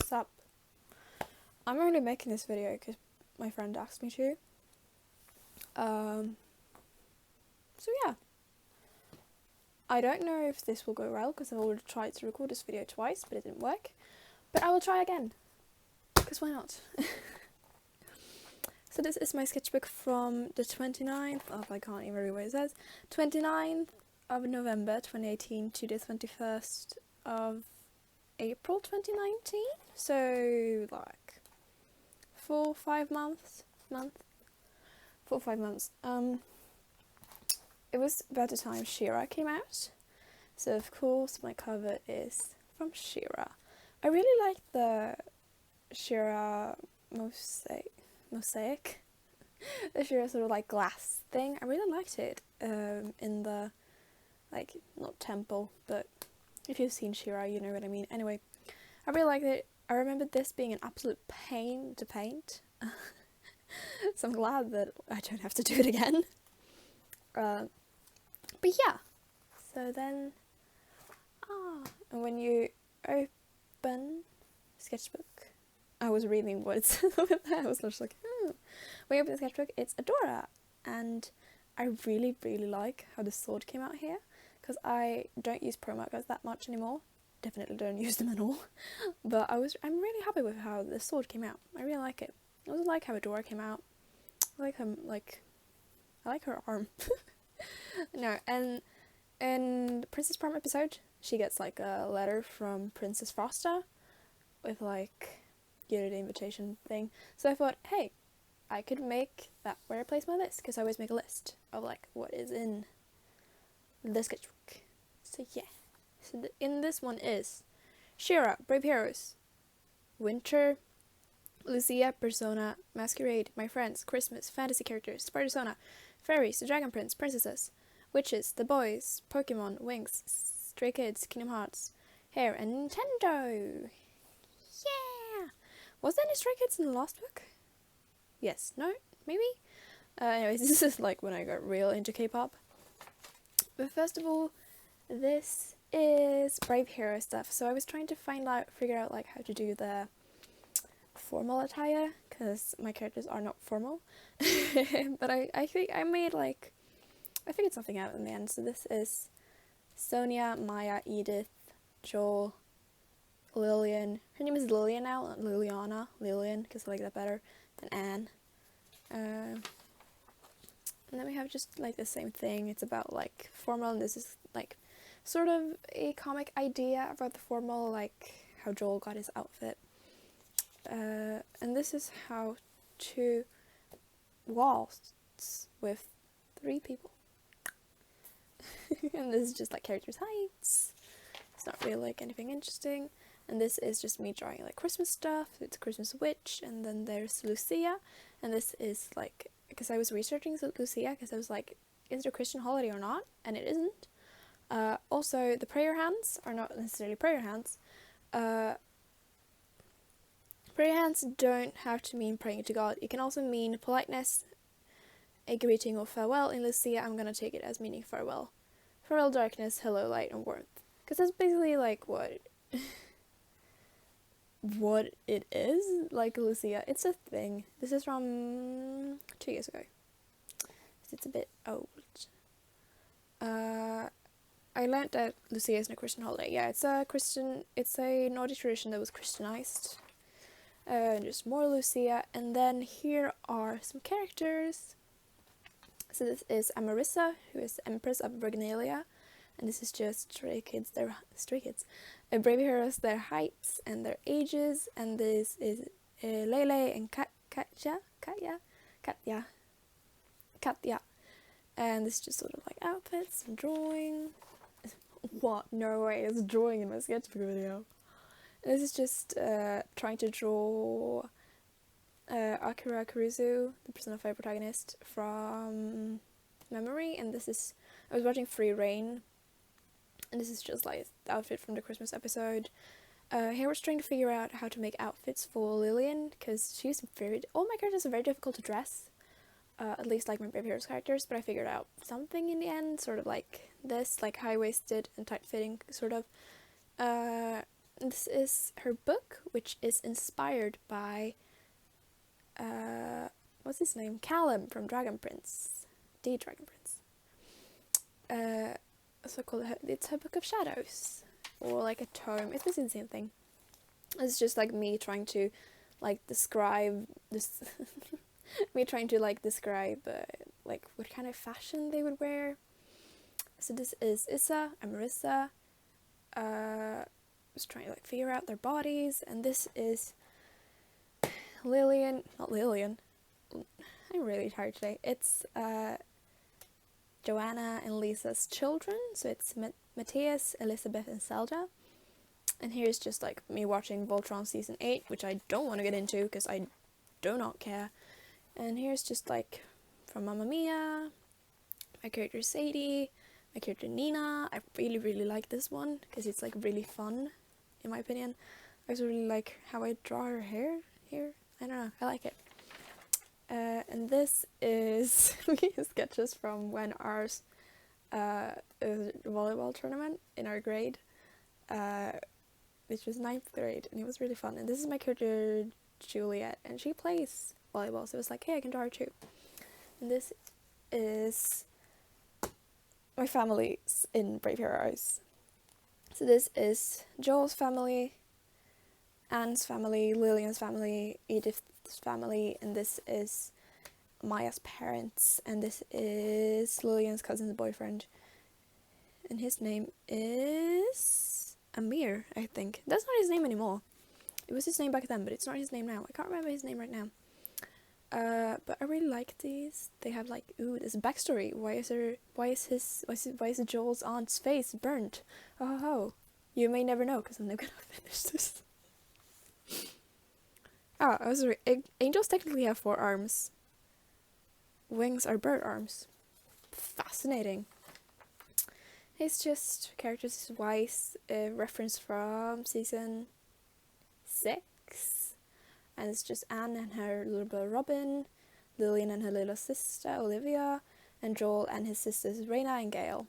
Sup? I'm only making this video because my friend asked me to. So yeah. I don't know if this will go well because I've already tried to record this video twice, but it didn't work. But I will try again, because why not? So this is my sketchbook from the 29th of, I can't even read what it says, 29th of November 2018 to the 21st of April 2019. So like 4 or 5 months. 4 or 5 months. It was about the time She-Ra came out. So of course my cover is from She-Ra. I really like the She-Ra mosaic. The She-Ra sort of like glass thing. I really liked it in the, like, not temple, but if you've seen She-Ra you know what I mean. Anyway, I really liked it. I remember this being an absolute pain to paint. So I'm glad that I don't have to do it again. But yeah, so then, and when you open sketchbook, I was reading words over there, I was just like, when you open the sketchbook, it's Adora, and I really, really like how the sword came out here, because I don't use pro markers that much anymore, definitely don't use them at all, but I'm really happy with how the sword came out. I really like it. I also like how Adora came out. I like her arm. No, and in the Princess Prom episode, she gets like a letter from Princess Frosta with like, you know, the invitation thing. So I thought, hey, I could make that where I place my list, because I always make a list of like what is in the sketchbook. So yeah, so in this one is She-Ra, Brave Heroes, Winter, Lucia, Persona, Masquerade, My Friends, Christmas, Fantasy Characters, Spider-Sona, Fairies, The Dragon Prince, Princesses, Witches, The Boys, Pokemon, Wings, Stray Kids, Kingdom Hearts, Hair, and Nintendo! Yeah! Was there any Stray Kids in the last book? Yes, no, maybe? Anyways, this is like when I got real into K-pop. But first of all, this is Brave Hero stuff. So I was trying to figure out like how to do the formal attire, because my characters are not formal. But I think I made like, I figured something out in the end. So this is Sonia, Maya, Edith, Joel, Lillian. Her name is Lillian now, not Liliana. Lillian, because I like that better than Anne. And then we have just like the same thing. It's about like formal, and this is like sort of a comic idea about the formal, like how Joel got his outfit. And this is how to waltz with 3 people. And this is just like characters' heights. It's not really like anything interesting. And this is just me drawing like Christmas stuff. It's a Christmas witch, and then there's Lucia. And this is like, because I was researching Lucia, because I was like, is it a Christian holiday or not? And it isn't. Also, the prayer hands are not necessarily prayer hands. Prayer hands don't have to mean praying to God. It can also mean politeness, a greeting or farewell. In Lucia, I'm gonna take it as meaning farewell. Farewell, darkness, hello, light, and warmth. Because that's basically like what it is. Like Lucia, it's a thing. This is from 2 years ago. It's a bit old. I learned that Lucia isn't a Christian holiday. Yeah, it's a Nordic tradition that was Christianized. Just more Lucia, and then here are some characters. So this is Amarissa, who is Empress of Brignalia, and this is just Stray Kids, Brave Heroes, their heights and their ages, and this is Lele and Katya, and this is just sort of like outfits and drawing. What? No way, it's drawing in my sketchbook video. This is just trying to draw Akira Kurusu, the Persona 5 protagonist, from memory, and this is, I was watching Free Reign, and this is just like the outfit from the Christmas episode. Here we're trying to figure out how to make outfits for Lillian, because all my characters are very difficult to dress, at least like my Brave Heroes characters, but I figured out something in the end, sort of like this, like high-waisted and tight-fitting, sort of. this is her book, which is inspired by, what's his name? Callum from Dragon Prince. The Dragon Prince. So it's her Book of Shadows. Or like a tome. It's basically the same thing. It's just like me trying to like describe this. Me trying to like describe like what kind of fashion they would wear. So this is Issa and Marissa. Was trying to like figure out their bodies, and this is Lillian. Not Lillian. I'm really tired today. It's Joanna and Lisa's children. So it's Matthias, Elizabeth, and Zelda. And here's just like me watching Voltron season 8, which I don't want to get into because I do not care. And here's just like from Mamma Mia, my character Sadie, my character Nina. I really, really like this one because it's like really fun, in my opinion. I also really like how I draw her hair here. I don't know, I like it. And this is sketches from when ours volleyball tournament in our grade, which was 9th grade, and it was really fun. And this is my character Juliet, and she plays volleyball, so it was like, hey, I can draw her too. And this is my family in Brave Heroes. So this is Joel's family, Anne's family, Lillian's family, Edith's family, and this is Maya's parents, and this is Lillian's cousin's boyfriend, and his name is Amir, I think. That's not his name anymore. It was his name back then, but it's not his name now. I can't remember his name right now. But I really like these. They have like, ooh, this backstory. Why is Joel's aunt's face burnt? Oh, you may never know, because I'm never gonna finish this. Angels technically have 4 arms. Wings are bird arms. Fascinating. It's just characters wise, reference from season 6. And it's just Anne and her little brother Robin, Lillian and her little sister Olivia, and Joel and his sisters Raina and Gail.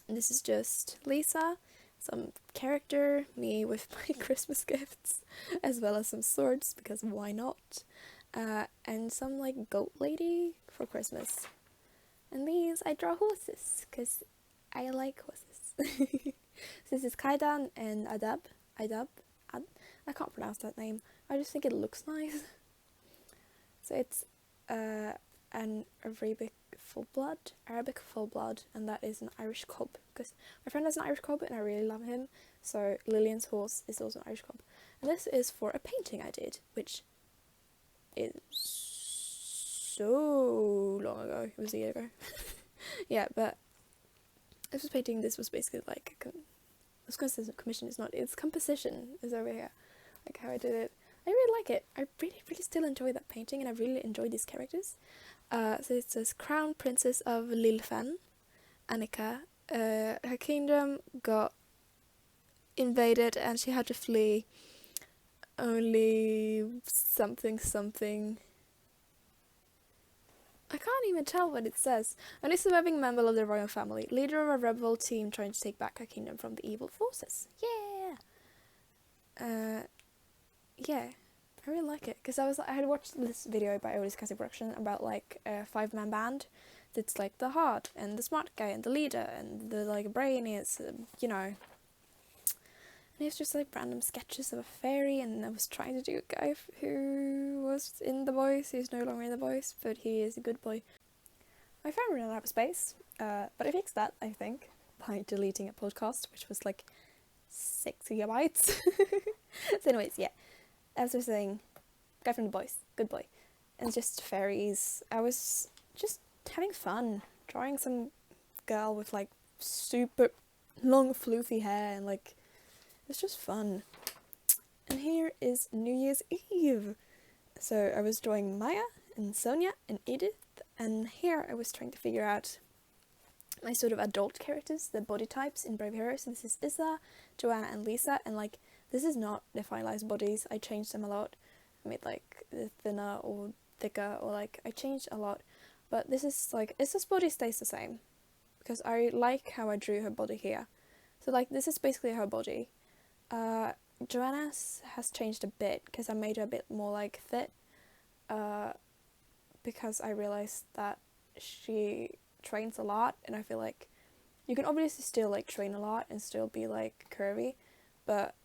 And this is just Lisa, some character, me with my Christmas gifts, as well as some swords, because why not? And some like goat lady for Christmas. And these, I draw horses, because I like horses. So this is Kaidan and Adab. I can't pronounce that name. I just think it looks nice. So it's an Arabic full-blood, and that is an Irish cob, because my friend has an Irish cob and I really love him. So Lillian's horse is also an Irish cob. And this is for a painting I did, which is so long ago. It was a year ago. Yeah, but this was painting. This was basically like I was going to say commission. It's composition is over here, like how I did it. I really like it. I really, really still enjoy that painting, and I really enjoy these characters. So it says Crown Princess of Lilfen, Annika. Her kingdom got invaded, and she had to flee. Only something. I can't even tell what it says. Only surviving member of the royal family, leader of a rebel team trying to take back her kingdom from the evil forces. Yeah. Yeah, I really like it, because I had watched this video by Otis Cassie Production about like a 5-man band. It's like the heart and the smart guy and the leader and the like brain is, you know. And it's just like random sketches of a fairy, and I was trying to do a guy who was in The Boys. He's no longer in The Boys, but he is a good boy. My phone ran out of space, but I fixed that, I think, by deleting a podcast, which was like 6 gigabytes. So anyways, yeah. As I was saying, guy from The Boys, good boy. And just fairies. I was just having fun drawing some girl with like super long floofy hair, and like it's just fun. And here is New Year's Eve. So I was drawing Maya and Sonia and Edith, and here I was trying to figure out my sort of adult characters, the body types in Brave Heroes. So this is Issa, Joanna and Lisa, and like this is not the finalized bodies. I changed them a lot. I made like thinner or thicker, or like I changed a lot. But this is like, Issa's body stays the same, because I like how I drew her body here. So like this is basically her body. Joanna's has changed a bit because I made her a bit more like fit, because I realized that she trains a lot, and I feel like you can obviously still like train a lot and still be like curvy, but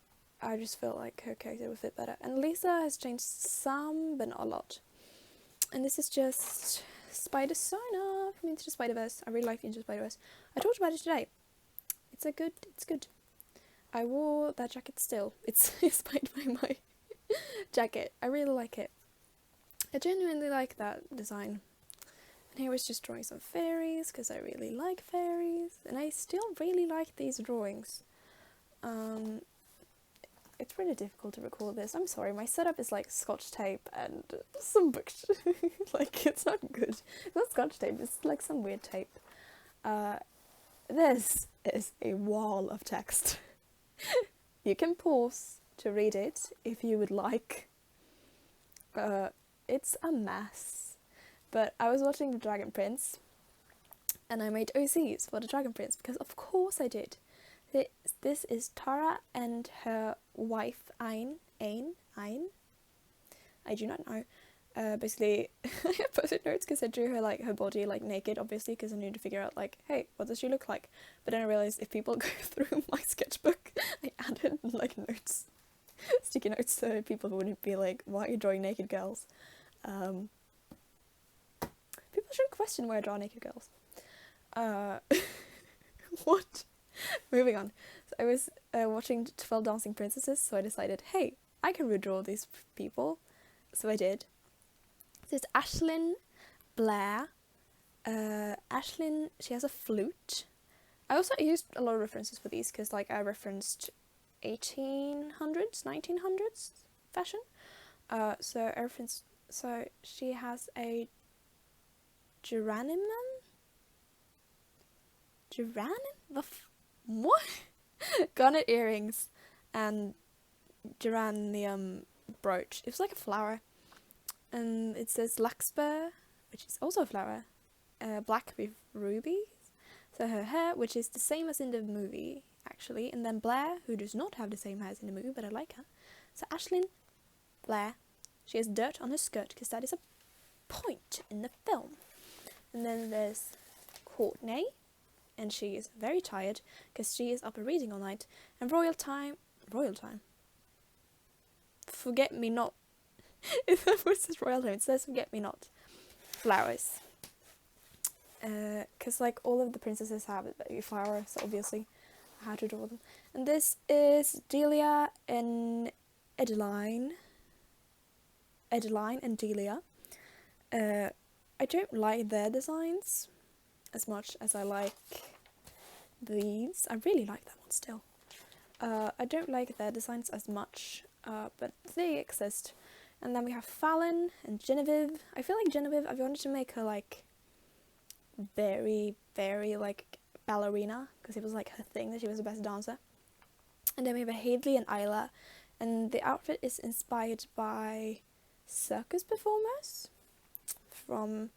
I just felt like her character would fit better. And Lisa has changed some, but not a lot. And this is just Spider-Sona from Into the Spider-Verse. I really like Into the Spider-Verse. I talked about it today. It's good. I wore that jacket still. It's inspired by my jacket. I really like it. I genuinely like that design. And here was just drawing some fairies, because I really like fairies. And I still really like these drawings. It's really difficult to record this. I'm sorry, my setup is like scotch tape and some books. Like, it's not good. It's not scotch tape, it's like some weird tape. This is a wall of text. You can pause to read it if you would like. It's a mess. But I was watching The Dragon Prince, and I made OCs for The Dragon Prince, because of course I did. This is Tara and her wife, Ain. I do not know. Basically, I have post-it notes because I drew her, like, her body, like, naked, obviously, because I needed to figure out, like, hey, what does she look like? But then I realised if people go through my sketchbook, I added, like, notes, sticky notes, so people wouldn't be like, why are you drawing naked girls? People should question why I draw naked girls. What? Moving on. So I was watching 12 Dancing Princesses, so I decided, hey, I can redraw these people. So I did. This is Ashlyn Blair. Ashlyn, she has a flute. I also used a lot of references for these, because like I referenced 1800s, 1900s fashion. So I referenced, so she has a geranium? What? Garnet earrings and geranium brooch. It was like a flower. And it says Larkspur, which is also a flower. Black with rubies. So her hair, which is the same as in the movie, actually. And then Blair, who does not have the same hair as in the movie, but I like her. So Ashlyn Blair, she has dirt on her skirt, because that is a point in the film. And then there's Courtney, and she is very tired because she is up reading all night. And royal time, forget me not. What's this royal time? It says forget me not flowers. Because like all of the princesses have flowers, so obviously I had to draw them. And this is Delia and Adeline and Delia. I don't like their designs as much as I like these. I really like that one still. I don't like their designs as much, but they exist. And then we have Fallon and Genevieve. I feel like Genevieve, I wanted to make her like very, very like ballerina, because it was like her thing that she was the best dancer. And then we have Hadley and Isla, and the outfit is inspired by circus performers from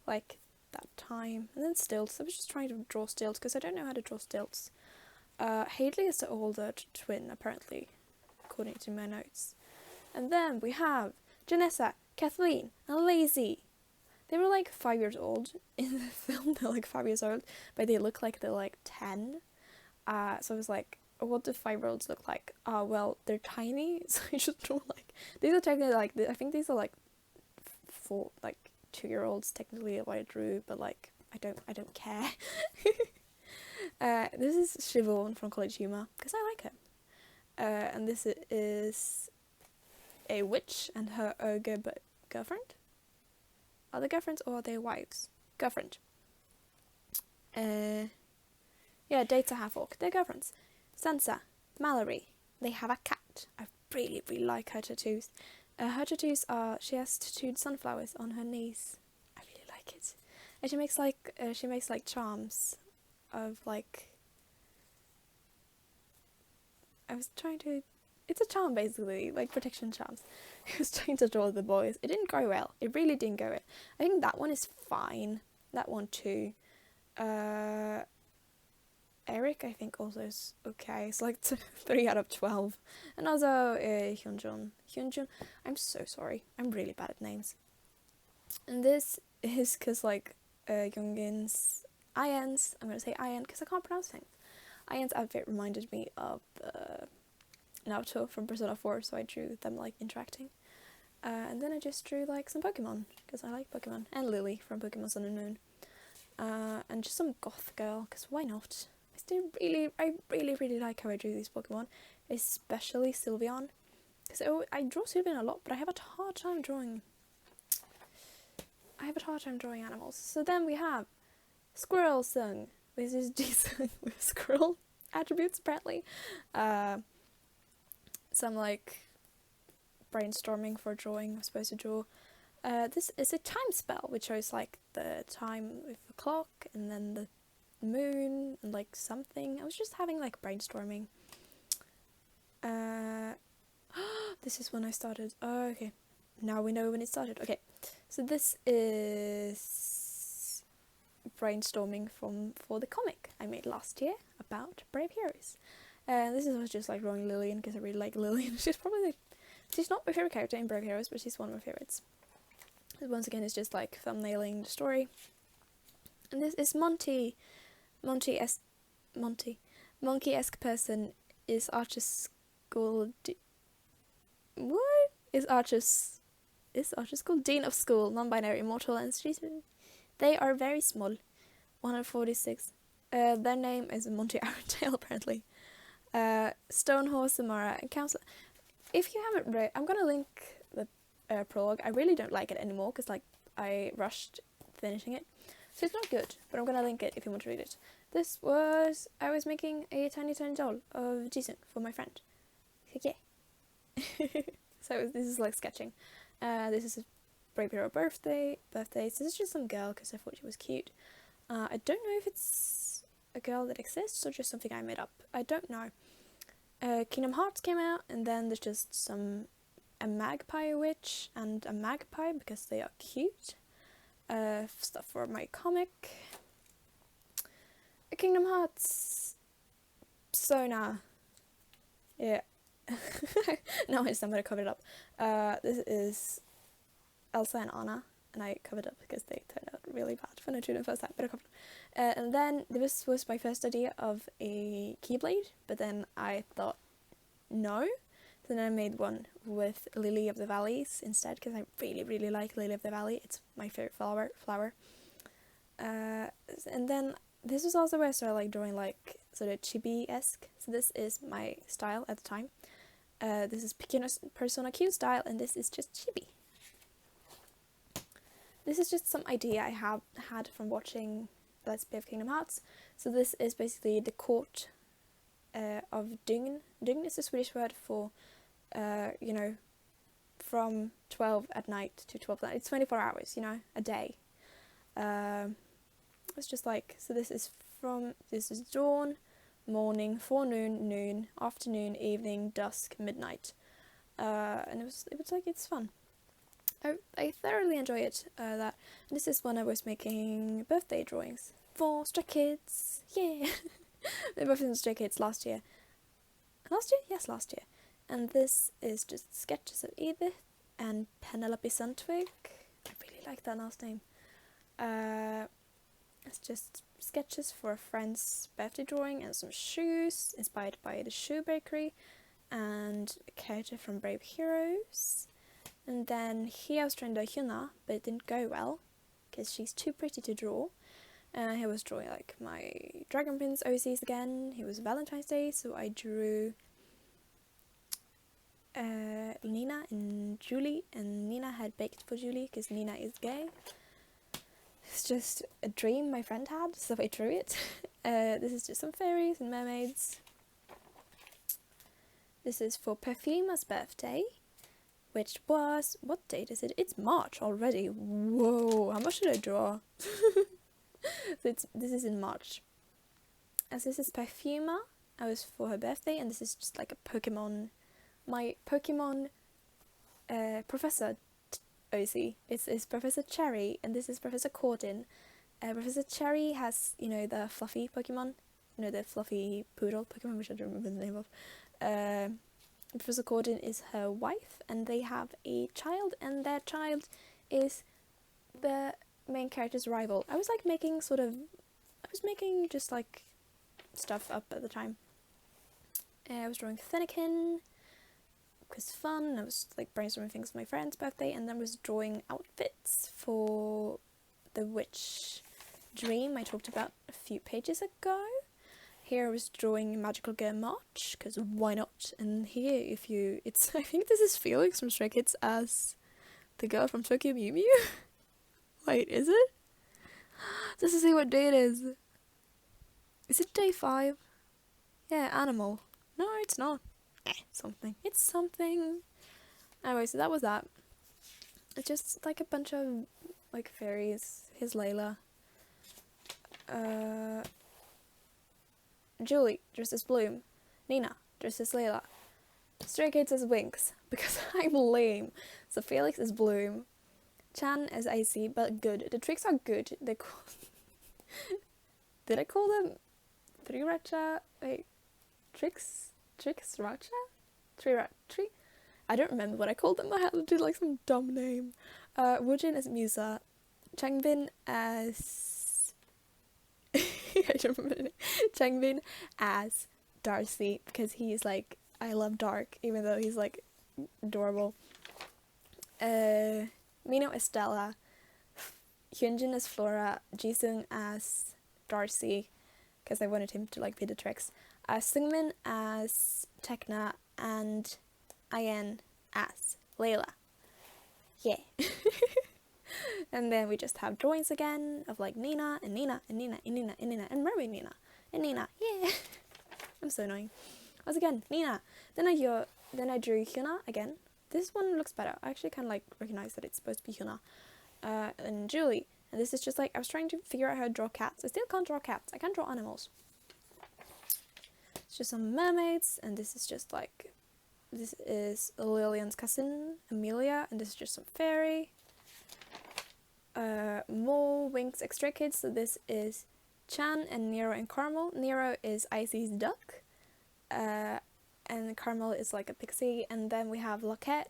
like that time. And then stilts. I was just trying to draw stilts because I don't know how to draw stilts. Hadley is the older twin, apparently, according to my notes. And then we have Janessa, Kathleen, and Lacey. They were like 5 years old in the film. They're like 5 years old, but they look like they're like 10. So I was like, what do 5-year-olds look like? Well, they're tiny, so I just draw like, these are technically like, I think these are like 2-year-olds technically what I drew, but like, I don't care. This is Siobhan from College Humor, because I like her. And this is a witch and her ogre girlfriend. Are they girlfriends or are they wives? Girlfriend. Yeah, dates a half-orc. They're girlfriends. Sansa, Mallory. They have a cat. I really, really like her tattoos. Her tattoos are, she has tattooed sunflowers on her knees. I really like it. And she makes like charms of like, it's a charm basically, like protection charms. I was trying to draw the boys. It didn't go well. It really didn't go well. I think that one is fine. That one too. Eric, I think, also is okay. It's like 3 out of 12. And also Hyunjun. I'm so sorry. I'm really bad at names. And this is because, like, Youngin's Ian's, I'm going to say Ian because I can't pronounce things. Ian's outfit reminded me of Naruto from Persona 4, so I drew them, like, interacting. And then I just drew, like, some Pokemon, because I like Pokemon. And Lily from Pokemon Sun and Moon. And just some goth girl, because why not? I really like how I drew these Pokemon, especially Sylveon. Because I draw Sylveon a lot, but I have a hard time drawing animals. So then we have Squirrel Sung, which is Jisung with squirrel attributes, apparently. Some, like, brainstorming for drawing I'm supposed to draw. This is a time spell, which shows, like, the time with the clock, and then the moon, and, like, something. I was just having, like, brainstorming. This is when I started. Oh, okay. Now we know when it started. Okay. So this is brainstorming for the comic I made last year about Brave Heroes. And this was just, like, drawing Lillian, because I really like Lillian. She's not my favourite character in Brave Heroes, but she's one of my favourites. Once again, it's just, like, thumbnailing the story. And this is Monkey-esque person is Archer's school. What? Is Archer's school? Dean of school, non-binary, immortal, and street. They are very small. 146. Their name is Monty Arundale, apparently. Stonehorse, Samara, and Counselor. If you haven't read, I'm gonna link the prologue. I really don't like it anymore, because, like, I rushed finishing it. So it's not good, but I'm gonna link it if you want to read it. I was making a tiny doll of Jisung for my friend. Yeah. So this is, like, sketching. This is a Brave Hero birthdays. This is just some girl because I thought she was cute. I don't know if it's a girl that exists or just something I made up. I don't know. Kingdom Hearts came out, and then there's just a magpie witch and a magpie because they are cute. Stuff for my comic. Kingdom Hearts. Sona. Yeah. No, I'm gonna cover it up. This is Elsa and Anna, and I covered up because they turned out really bad when I drew them first time, but I covered up. And then this was my first idea of a Keyblade, but then I thought no. So then I made one with Lily of the Valleys instead, because I really like Lily of the Valley. It's my favorite flower. And then this was also where I started, like, drawing, like, sort of chibi-esque. So this is my style at the time. This is Persona Q style, and this is just chibi. This is just some idea I have had from watching Let's Play of Kingdom Hearts. So this is basically the court of Dygn. Dygn is a Swedish word for, you know, from 12 at night to 12 at night. It's 24 hours, you know, a day. It's just like, so this is dawn, morning, forenoon, noon, afternoon, evening, dusk, midnight. And it was like, it's fun. I thoroughly enjoy it. This is when I was making birthday drawings for Stray Kids. Yeah. The birthday of Stray Kids last year. Yes, last year. And this is just sketches of Edith and Penelope Sundtvig. I really like that last name. It's just sketches for a friend's birthday drawing and some shoes inspired by the Shoe Bakery and a character from Brave Heroes. And then here I was trying to do Hyuna, but it didn't go well because she's too pretty to draw. He was drawing, like, my Dragon Prince OCs again. It was Valentine's Day, so I drew Nina and Julie, and Nina had baked for Julie because Nina is gay. It's just a dream my friend had, so I drew it. This is just some fairies and mermaids. This is for Perfuma's birthday, which was, what date is it? It's March already. Whoa, how much did I draw? So this is in March. As this is Perfuma, I was for her birthday, and this is just like a Pokemon, my Pokemon Professor OC. It's Professor Cherry, and this is Professor Cordin. Professor Cherry has, you know, the fluffy Pokemon no, the fluffy poodle Pokemon, which I don't remember the name of. Professor Gordon is her wife, and they have a child, and their child is the main character's rival. I was like making just like stuff up at the time. I was drawing Fennekin, because fun. I was like brainstorming things for my friend's birthday, and then was drawing outfits for the witch dream I talked about a few pages ago. Here I was drawing Magical Girl March, because why not? And here, I think this is Felix from Stray Kids as the girl from Tokyo Mew Mew. Wait, is it? Just to see what day it is. Is it day 5? Yeah, animal. No, it's not. Something. It's something. Anyway, so that was that. It's just like a bunch of like fairies. Here's Layla. Julie dressed as Bloom. Nina dressed as Layla. Stray Kids as Winx, because I'm lame. So Felix is Bloom. Chan is Icy, but good. The tricks are good. Did I call them Triracha? Wait, Tricks Racha? Tree? I don't remember what I called them. I had to do like some dumb name. Woojin as Musa. Changbin as I don't remember the name. Changbin as Darcy, because he's like, I love dark, even though he's like adorable. Mino as Stella. Hyunjin as Flora. Jisung as Darcy, because I wanted him to like be the tricks. Seungmin as Tekna, and Ayen as Layla. Yeah. And then we just have drawings again of like Nina and Nina and Nina and Nina and Nina and Mermaid Nina and Nina. Yeah. I'm so annoying. Once again, Nina. Then I drew Hyuna again. This one looks better. I actually kind of like recognize that it's supposed to be Hyuna. And Julie. And this is just like, I was trying to figure out how to draw cats. I still can't draw cats. I can't draw animals. It's just some mermaids, and this is just like, this is Lillian's cousin, Amelia, and this is just some fairy. More Winx Extra Kids, so this is Chan and Nero and Carmel. Nero is Icy's duck, and Carmel is like a pixie, and then we have Lockette,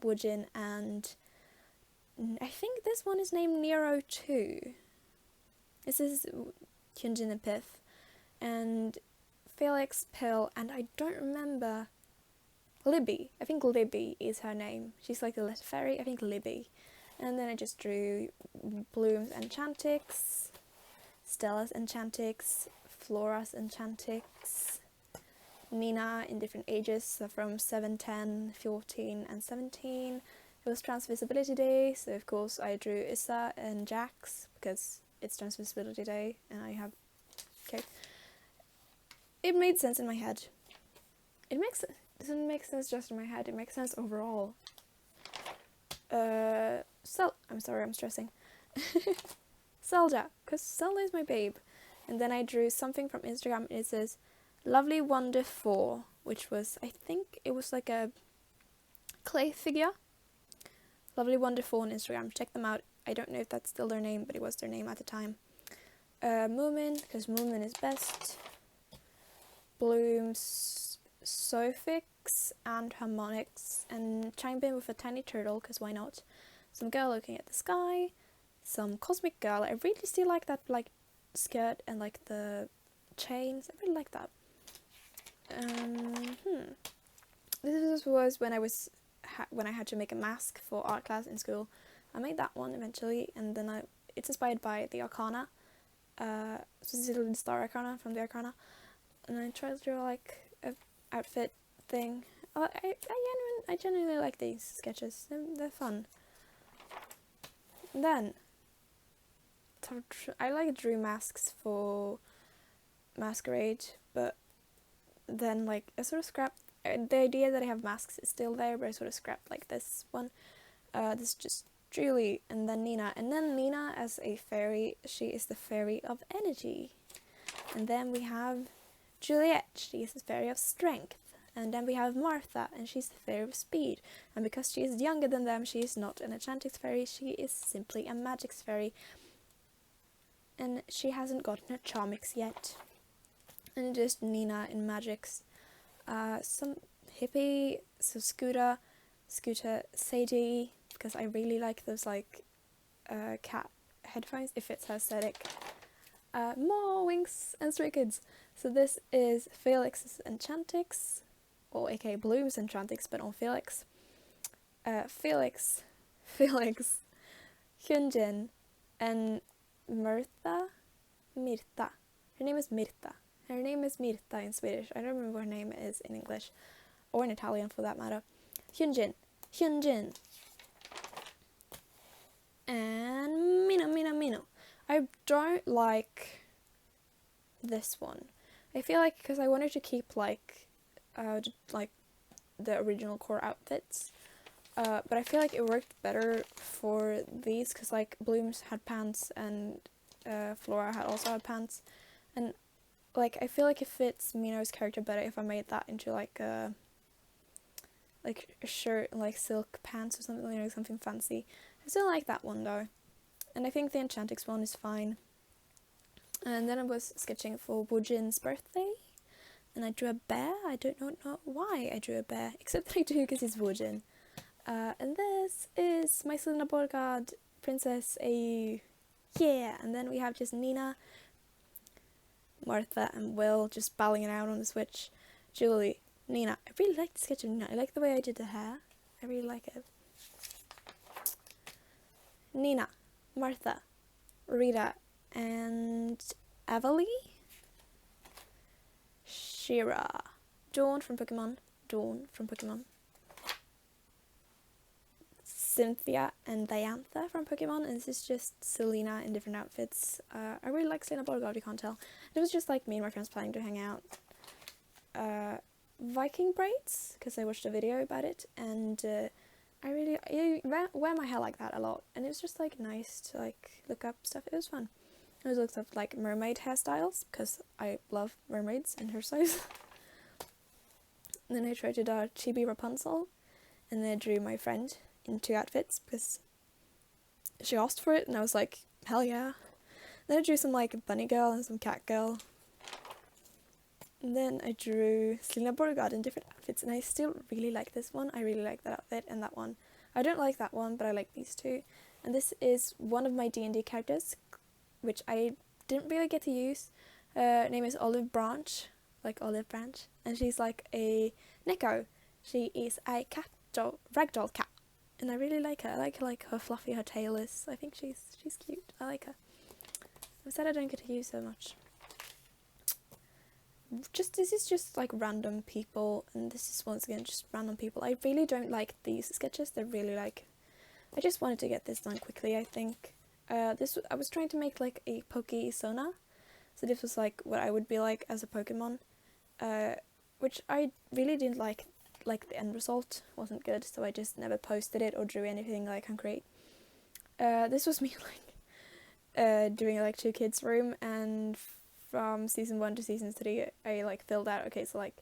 Woojin, and I think this one is named Nero too. This is Hyunjin and Pith, and Felix, Pill, and I don't remember Libby. I think Libby is her name. She's like the letter fairy. I think Libby. And then I just drew Bloom's Enchantix, Stella's Enchantix, Flora's Enchantix, Nina in different ages, so from 7, 10, 14 and 17. It was Transvisibility Day, so of course I drew Issa and Jax, because it's Transvisibility Day, and I have... Okay. It made sense in my head. It doesn't make sense just in my head, it makes sense overall. I'm sorry, I'm stressing. Zelda, because Zelda is my babe. And then I drew something from Instagram, it says Lovely Wonder 4, which was, I think it was like a clay figure. Lovely Wonder 4 on Instagram, check them out. I don't know if that's still their name, but it was their name at the time. Moomin, because Moomin is best. Bloom's Sophix and Harmonix, and Changbin with a tiny turtle, because why not? Some girl looking at the sky, some cosmic girl. I really still like that like skirt and like the chains. I really like that. This was when I had to make a mask for art class in school. I made that one eventually, and then it's inspired by the Arcana, specifically the Star Arcana from the Arcana, and I tried to draw like a outfit thing. I genuinely like these sketches. They're fun. And then I like drew masks for Masquerade, but then like I sort of scrapped the idea that I have masks is still there, but I sort of scrapped like this one. This is just Julie, and then Nina, as a fairy. She is the fairy of energy. And then we have Juliet, she is the fairy of strength. And then we have Martha, and she's the fairy of speed. And because she is younger than them, she is not an Enchantix fairy, she is simply a Magix fairy. And she hasn't gotten her Charmix yet. and just Nina in Magics. Some hippie, so Scooter Sadie, because I really like those like cat headphones. It fits her aesthetic. More Winx and Stray Kids. So this is Felix's Enchantix, or aka Bloom's Enchantix, but on Felix. Felix, Hyunjin, and Mirtha. Her name is Mirtha. Her name is Mirtha in Swedish. I don't remember what her name is in English, or in Italian for that matter. Hyunjin, and Mino. I don't like this one. I feel like because I wanted to keep like the original core outfits, but I feel like it worked better for these because like Bloom's had pants and Flora had also had pants, and like I feel like it fits Mino's character better if I made that into like a shirt and like silk pants or something, you know, something fancy. I still like that one though, and I think the Enchantix one is fine. And then I was sketching for Woojin's birthday, and I drew a bear. I don't know why I drew a bear, except that I do because it's Woojin. And this is my Selena-Borgard Princess AU. Yeah, and then we have just Nina, Martha, and Will just balling it out on the Switch. Julie, Nina. I really like the sketch of Nina. I like the way I did the hair. I really like it. Nina, Martha, Rita, and Avalie, Shira, Dawn from Pokemon, Cynthia and Diantha from Pokemon, and this is just Selena in different outfits. I really like Selena-Borgard, you can't tell. It was just like me and my friends planning to hang out. Viking braids, because I watched a video about it, and I wear my hair like that a lot, and it was just like nice to like look up stuff. It was fun. I was looked up like mermaid hairstyles because I love mermaids and hairstyles. And then I tried to draw Chibi Rapunzel, and then I drew my friend in 2 outfits because she asked for it, and I was like, hell yeah. Then I drew some like bunny girl and some cat girl. And then I drew Selena-Borgard in different outfits, and I still really like this one. I really like that outfit and that one. I don't like that one, but I like these 2. And this is one of my D&D characters, which I didn't really get to use. Her name is Olive Branch, like Olive Branch, and she's like a Neko. She is a ragdoll cat, and I really like her. I like her fluffy her tail is. I think she's cute. I like her. I'm sad I don't get to use her much. This is just like random people, and this is once again just random people. I really don't like these sketches. They're really like, I just wanted to get this done quickly, I think. I was trying to make like a Poke-Sona, so this was like what I would be like as a Pokemon, which I really didn't like the end result wasn't good, so I just never posted it or drew anything like concrete. This was me like doing like 2 kids room, and from season 1 to season 3 I like filled out, okay, so like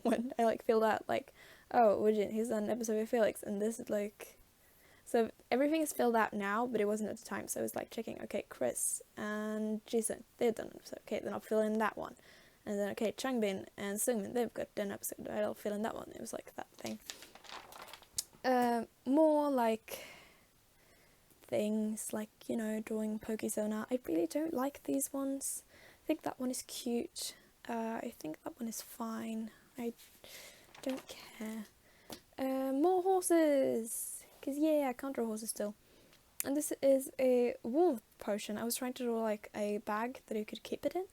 when I like filled out like, oh, Woojin, he's done an episode with Felix, and this is like, so everything is filled out now, but it wasn't at the time, so I was like checking, okay, Chris and Jason, they've done an episode, okay, then I'll fill in that one. And then, okay, Changbin and Sungmin, they've got an episode, I'll fill in that one. It was like that thing. More like things like, you know, drawing Poke-Sona. I really don't like these ones. I think that one is cute. I think that one is fine. I don't care. More horses! Because, yeah, I can't draw horses still. And this is a warmth potion. I was trying to draw, like, a bag that you could keep it in.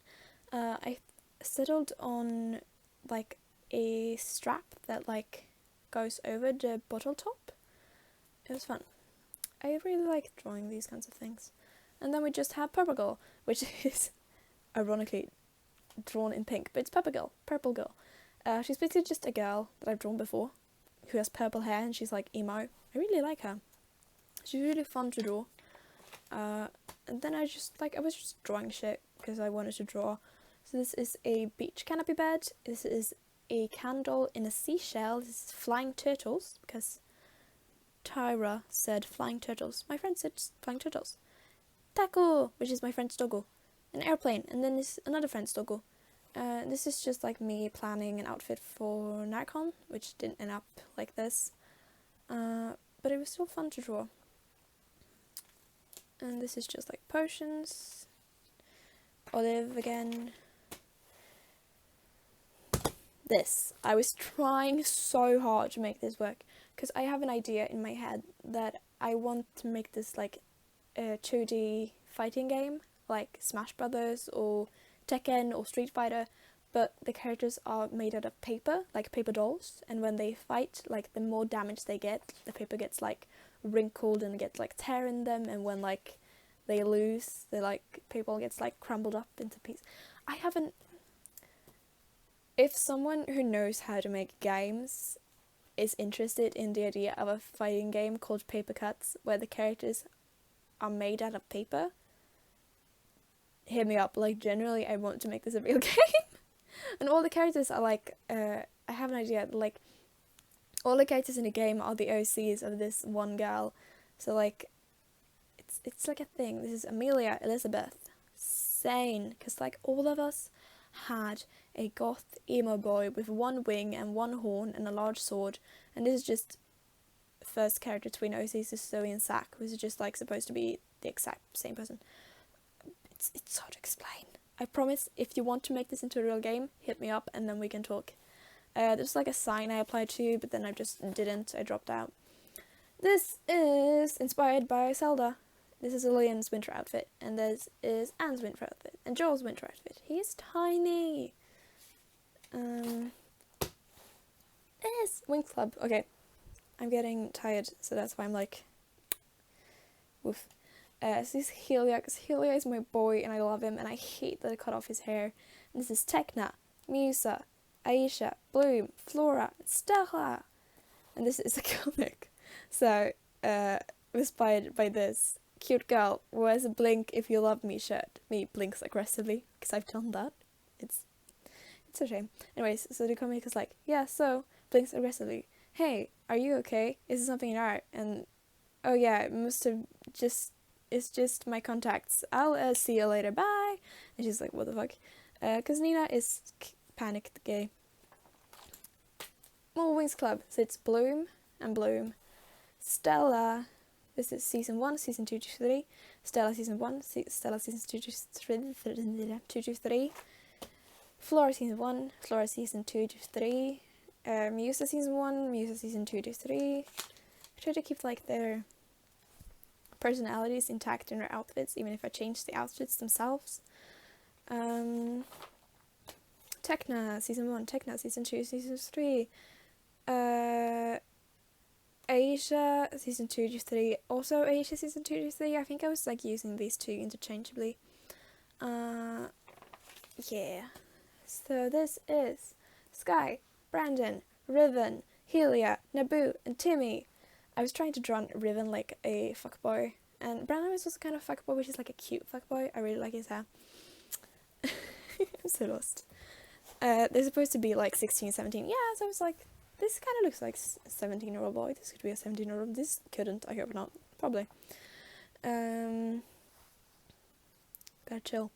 I settled on, like, a strap that, like, goes over the bottle top. It was fun. I really like drawing these kinds of things. And then we just have Purple Girl, which is, ironically, drawn in pink, but it's Purple Girl. She's basically just a girl that I've drawn before, who has purple hair, and she's, like, emo. I really like her. She's really fun to draw. And then I was just drawing shit, because I wanted to draw. So this is a beach canopy bed. This is a candle in a seashell. This is flying turtles, because Tyra said flying turtles. My friend said flying turtles. Taco, which is my friend's doggo. an airplane, and then this another friend's doggo. This is just like me planning an outfit for Narcon, which didn't end up like this, but it was still fun to draw. And this is just like potions, Olive again. This, I was trying so hard to make this work, because I have an idea in my head that I want to make this like a 2D fighting game, like Smash Brothers or Tekken or Street Fighter, but the characters are made out of paper, like paper dolls, and when they fight, like the more damage they get, the paper gets like wrinkled and gets like tear in them, and when like they lose, the like paper gets like crumbled up into pieces. If someone who knows how to make games is interested in the idea of a fighting game called Paper Cuts, where the characters are made out of paper, hit me up. Like, generally, I want to make this a real game. And all the characters are like, I have an idea, like, all the characters in the game are the OCs of this one girl. So, like, it's like a thing. This is Amelia Elizabeth. Sane. Because, like, all of us had a goth emo boy with one wing and one horn and a large sword, and this is just first character between OCs is Zoe and Zach, who's just like supposed to be the exact same person. It's hard to explain. I promise, if you want to make this into a real game, hit me up and then we can talk. There's like a sign I applied to, but then I just didn't. I dropped out. This is inspired by Zelda. This is Lillian's winter outfit, and this is Anne's winter outfit, and Joel's winter outfit. He is tiny. This Winx Club. Okay, I'm getting tired, so that's why I'm like, woof. So this is Helia, because Helia is my boy, and I love him, and I hate that I cut off his hair. And this is Tekna, Musa, Aisha, Bloom, Flora, Stella, and this is a comic. So, inspired by this. Cute girl wears a blink if you love me shirt. Me blinks aggressively, because I've done that. It's a shame. Anyways, so the comic is like, yeah, so, blinks aggressively. Hey, are you okay? Is there something in art? And, oh yeah, it must have it's just my contacts. I'll see you later, bye! And she's like, what the fuck? Because Nina is panicked gay. More Winx Club. So it's Bloom and Bloom. Stella. This is season 1, season 2 to 3. Stella season 1, Stella season 2 to 3. Flora season 1, Flora season 2 to 3. Musa season 1, Musa season 2 to 3. I try to keep like their personalities intact in their outfits, even if I change the outfits themselves. Tekna season 1, Tekna season 2, season 3. Aisha season 2 to 3, also Aisha season 2 to 3. I think I was like using these two interchangeably. Yeah. So this is Sky, Brandon, Riven, Helia, Naboo, and Timmy. I was trying to draw Riven like a fuckboy, and Brandon was just kind of fuckboy, which is like a cute fuckboy. I really like his hair. I'm so lost. They're supposed to be like 16, 17. Yeah, so I was like, this kind of looks like a 17-year-old boy. This could be a 17-year-old. This couldn't. I hope not. Probably. Gotta chill.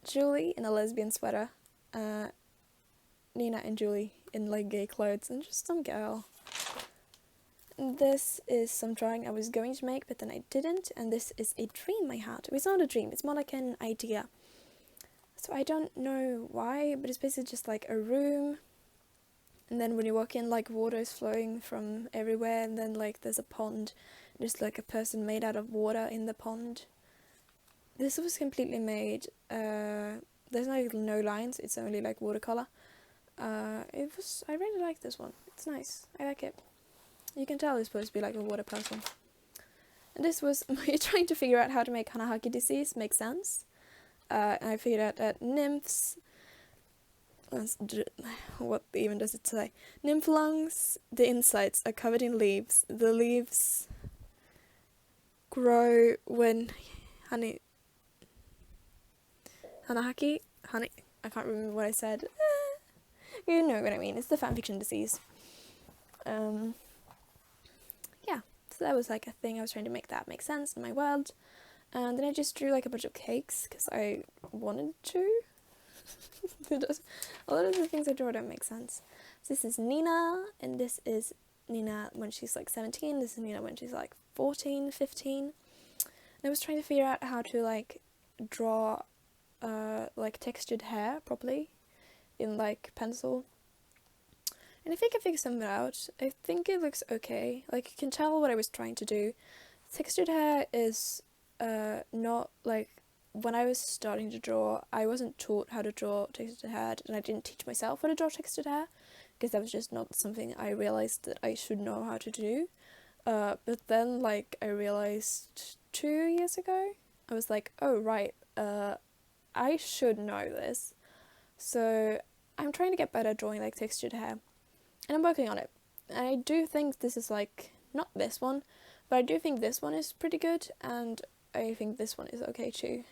Julie in a lesbian sweater. Nina and Julie in like gay clothes, and just some girl. This is some drawing I was going to make, but then I didn't, and this is a dream I had. It's not a dream, it's more like an idea. So I don't know why, but it's basically just like a room, and then when you walk in, like water is flowing from everywhere, and then like there's a pond, just like a person made out of water in the pond. This was completely made, there's like no lines, it's only like watercolor. I really like this one, it's nice, I like it. You can tell it's supposed to be like a water person. And this was me trying to figure out how to make Hanahaki disease make sense. And I figured out that nymphs, what even does it say? Nymph lungs, the insides are covered in leaves. The leaves grow when honey, Hanahaki, honey, I can't remember what I said. You know what I mean, it's the fanfiction disease. Yeah, so that was like a thing, I was trying to make that make sense in my world. And then I just drew like a bunch of cakes because I wanted to. A lot of the things I draw don't make sense. So this is Nina, and this is Nina when she's like 17. This is Nina when she's like 14, 15. And I was trying to figure out how to like draw like textured hair properly in like pencil. And I think I figured something out. I think it looks okay. Like, you can tell what I was trying to do. Textured hair is not like, when I was starting to draw, I wasn't taught how to draw textured hair, and I didn't teach myself how to draw textured hair, because that was just not something I realized that I should know how to do. But then, like, I realized 2 years ago, I was like, oh right, I should know this. So I'm trying to get better at drawing like textured hair, and I'm working on it. And I do think this is like, not this one, but I do think this one is pretty good, and I think this one is okay too.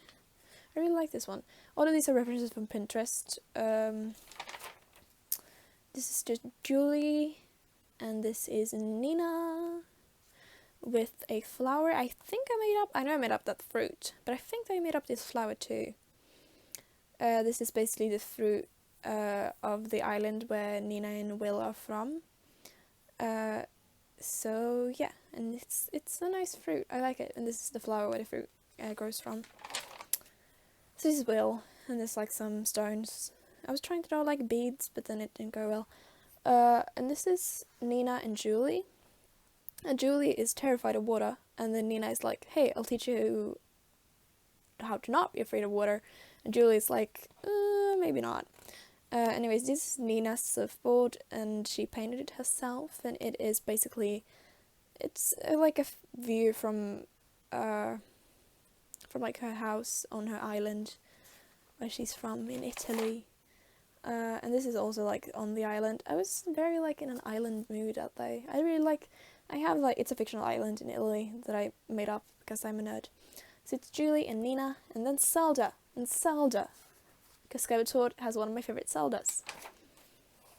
I really like this one. All of these are references from Pinterest. This is just Julie, and this is Nina with a flower. I think I know I made up that fruit, but I think I made up this flower too. This is basically the fruit of the island where Nina and Will are from. So yeah, and it's a nice fruit. I like it, and this is the flower where the fruit grows from. So this is Will, and there's like some stones. I was trying to draw like beads, but then it didn't go well. And this is Nina and Julie. And Julie is terrified of water, and then Nina is like, hey, I'll teach you how to not be afraid of water. And Julie's like, maybe not. Anyways, this is Nina's surfboard, and she painted it herself, and it is basically, it's like a view from like her house on her island where she's from in Italy. And this is also like on the island. I was very like in an island mood that day. I have like, it's a fictional island in Italy that I made up because I'm a nerd. So it's Julie and Nina, and then Zelda, because Skeletor has one of my favourite Zeldas.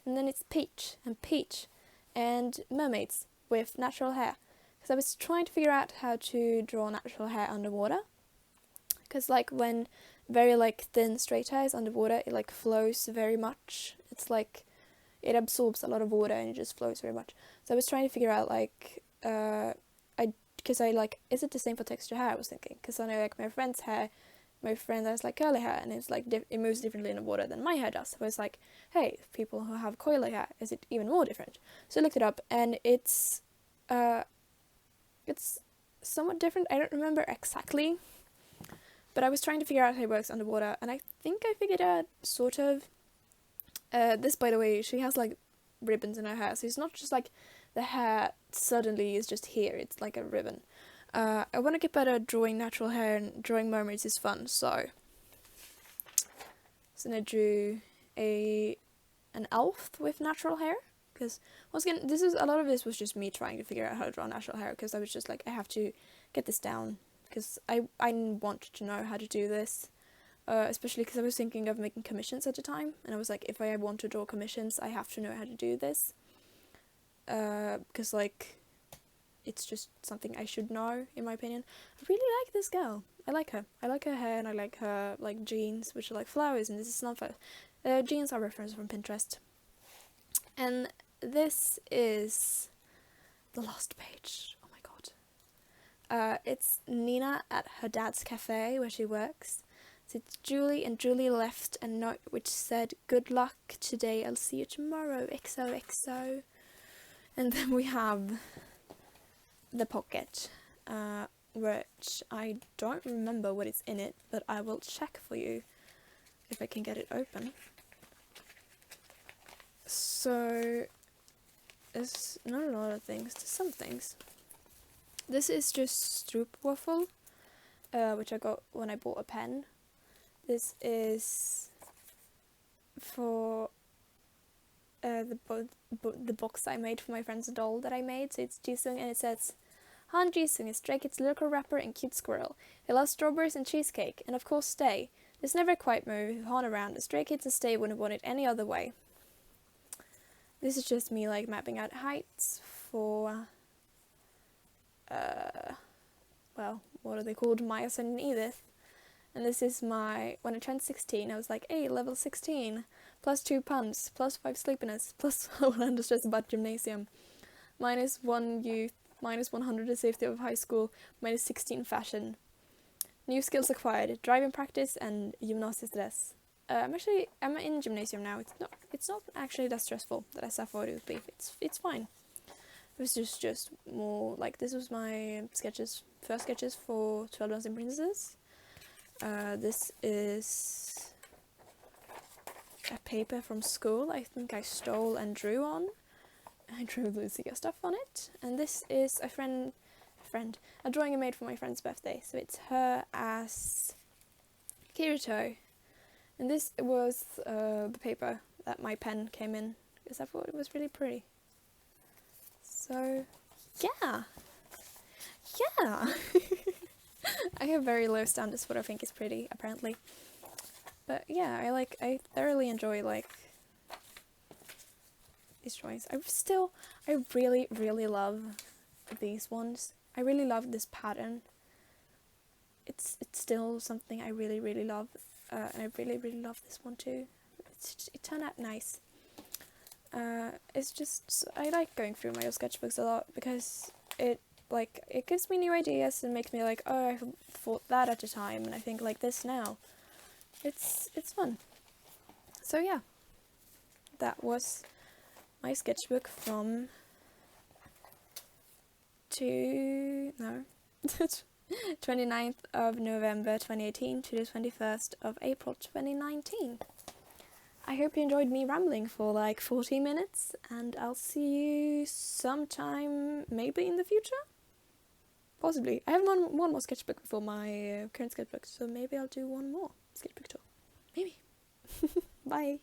And then it's Peach, and mermaids with natural hair. Because I was trying to figure out how to draw natural hair underwater. Because like when very like thin straight hair is underwater, it like flows very much. It's like, it absorbs a lot of water and it just flows very much. So I was trying to figure out like, because I like, is it the same for texture hair, I was thinking. Because I know like my friend has like curly hair, and it's like it moves differently in the water than my hair does. So I was like, hey, people who have coily hair, is it even more different? So I looked it up, and it's somewhat different. I don't remember exactly, but I was trying to figure out how it works underwater, and I think I figured out sort of. This, by the way, she has like ribbons in her hair, so it's not just like the hair suddenly is just here. It's like a ribbon. I want to get better at drawing natural hair, and drawing mermaids is fun, so then I drew an elf with natural hair, because once again, a lot of this was just me trying to figure out how to draw natural hair, because I was just like, I have to get this down, because I wanted to know how to do this, especially because I was thinking of making commissions at the time, and I was like, if I want to draw commissions, I have to know how to do this, because like, it's just something I should know, in my opinion. I really like this girl. I like her. I like her hair, and I like her like jeans, which are like flowers, and this is not jeans are references from Pinterest. And this is the last page. Oh my god. It's Nina at her dad's cafe where she works. So it's Julie, and Julie left a note which said, "Good luck today, I'll see you tomorrow, XOXO." And then we have the pocket, which I don't remember what is in it, but I will check for you if I can get it open. So, there's not a lot of things, there's some things. This is just stroopwafel, which I got when I bought a pen. This is for the box I made for my friend's doll that I made. So it's Jisung, and it says, Han Jisung is Stray Kids' lyrical rapper and cute squirrel. They love strawberries and cheesecake, and of course Stay. There's never quite move Han around. The Stray Kids and Stay wouldn't want it any other way. This is just me like mapping out heights for well, what are they called? Maya, and Edith. And this is my, when I turned 16, I was like, hey, level 16, plus 2 puns, plus 5 sleepiness, plus 100 stress about gymnasium, minus 1 youth, minus 100 the safety of high school, minus 16 fashion. New skills acquired, driving practice and gymnasiestress. I'm in gymnasium now. It's not actually that stressful that I thought it would be. It's fine. It was just more like, this was my first sketches for 12 Dancing Princesses. This is a paper from school I think I stole and drew on. I drew Lucia stuff on it. And this is a drawing I made for my friend's birthday. So it's her as Kirito. And this was the paper that my pen came in, because I thought it was really pretty. So, yeah. I have very low standards for what I think is pretty, apparently. But yeah, I thoroughly enjoy these drawings. I really, really love these ones. I really love this pattern. It's still something I really, really love. And I really, really love this one too. It turned out nice. It's just, I like going through my old sketchbooks a lot, because it gives me new ideas and makes me like, oh, I thought that at the time, and I think like this now. It's fun. So yeah, that was my sketchbook from 29th of November 2018 to the 21st of April 2019. I hope you enjoyed me rambling for like 40 minutes, and I'll see you sometime maybe in the future? Possibly. I have one more sketchbook before my current sketchbook, so maybe I'll do one more sketchbook tour. Maybe. Bye.